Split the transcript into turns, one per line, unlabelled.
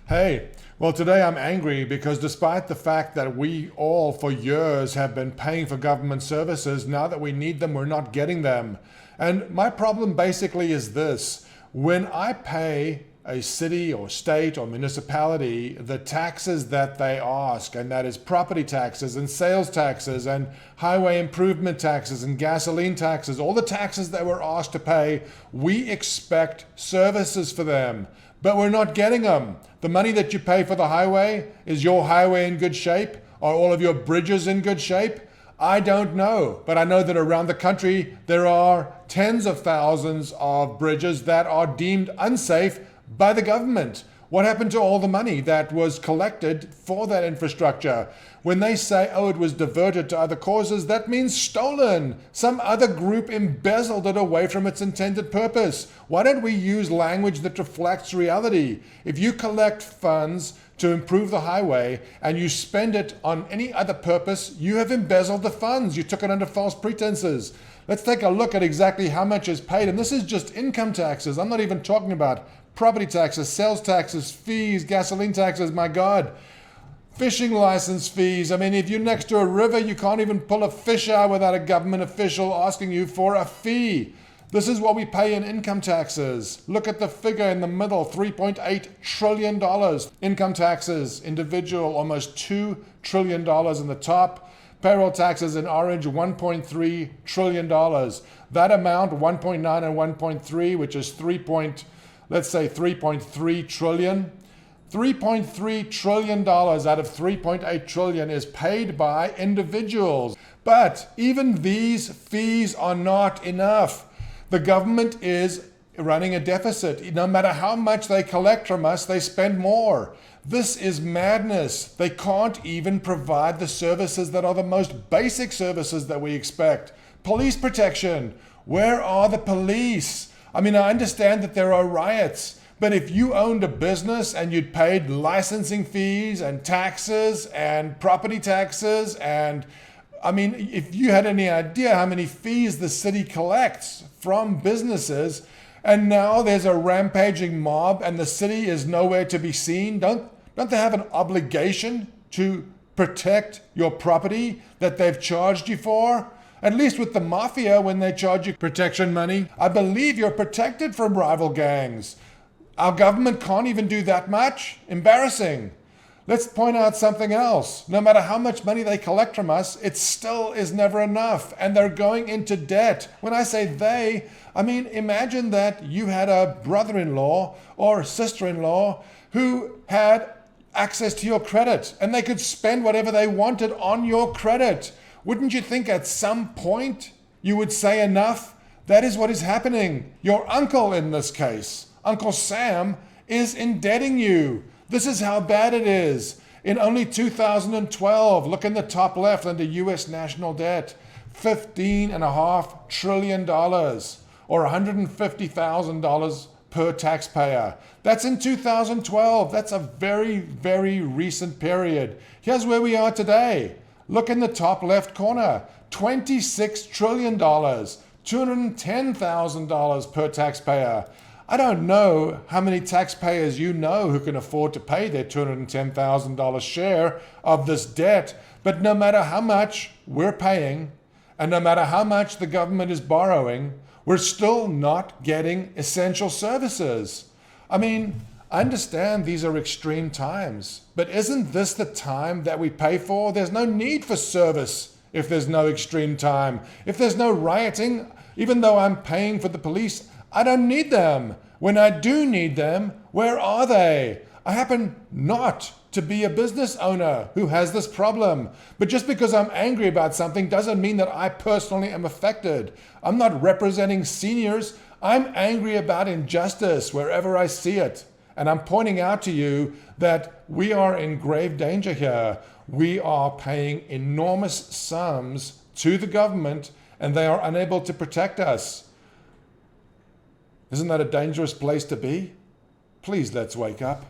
Hey, well, today I'm angry because despite the fact that we all for years have been paying for government services, now that we need them, we're not getting them. And my problem basically is this. When I pay a city or state or municipality the taxes that they ask, and that is property taxes and sales taxes and highway improvement taxes and gasoline taxes, all the taxes that we're asked to pay, we expect services for them. But we're not getting them. The money that you pay for the highway, is your highway in good shape? Are all of your bridges in good shape? I don't know, but I know that around the country there are tens of thousands of bridges that are deemed unsafe by the government. What happened to all the money that was collected for that infrastructure? When they say, oh, it was diverted to other causes, that means stolen. Some other group embezzled it away from its intended purpose. Why don't we use language that reflects reality? If you collect funds to improve the highway and you spend it on any other purpose, you have embezzled the funds. You took it under false pretenses. Let's take a look at exactly how much is paid. And this is just income taxes. I'm not even talking about property taxes, sales taxes, fees, gasoline taxes, my God. Fishing license fees. I mean, if you're next to a river, you can't even pull a fish out without a government official asking you for a fee. This is what we pay in income taxes. Look at the figure in the middle, $3.8 trillion. Income taxes, individual, almost $2 trillion in the top. Payroll taxes in orange, $1.3 trillion. That amount, 1.9 and 1.3, which is let's say 3.3 trillion. $3.3 trillion out of $3.8 trillion is paid by individuals. But even these fees are not enough. The government is running a deficit. No matter how much they collect from us, they spend more. This is madness. They can't even provide the services that are the most basic services that we expect. Police protection. Where are the police? I mean, I understand that there are riots, but if you owned a business and you'd paid licensing fees and taxes and property taxes, and I mean, if you had any idea how many fees the city collects from businesses, and now there's a rampaging mob and the city is nowhere to be seen, don't they have an obligation to protect your property that they've charged you for? At least with the mafia, when they charge you protection money, I believe you're protected from rival gangs. Our government can't even do that much. Embarrassing. Let's point out something else. No matter how much money they collect from us, it still is never enough, and they're going into debt. When I say they, I mean imagine that you had a brother-in-law or sister-in-law who had access to your credit, and they could spend whatever they wanted on your credit. Wouldn't you think at some point you would say enough? That is what is happening. Your uncle in this case, Uncle Sam, is indebting you. This is how bad it is. In only 2012, look in the top left under U.S. national debt, $15.5 trillion, or $150,000 per taxpayer. That's in 2012. That's a very, very recent period. Here's where we are today. Look in the top left corner, $26 trillion, $210,000 per taxpayer. I don't know how many taxpayers you know who can afford to pay their $210,000 share of this debt, but no matter how much we're paying, and no matter how much the government is borrowing, we're still not getting essential services. I mean, I understand these are extreme times, but isn't this the time that we pay for? There's no need for service if there's no extreme time. If there's no rioting, even though I'm paying for the police, I don't need them. When I do need them, where are they? I happen not to be a business owner who has this problem. But just because I'm angry about something doesn't mean that I personally am affected. I'm not representing seniors. I'm angry about injustice wherever I see it. And I'm pointing out to you that we are in grave danger here. We are paying enormous sums to the government and they are unable to protect us. Isn't that a dangerous place to be? Please, let's wake up.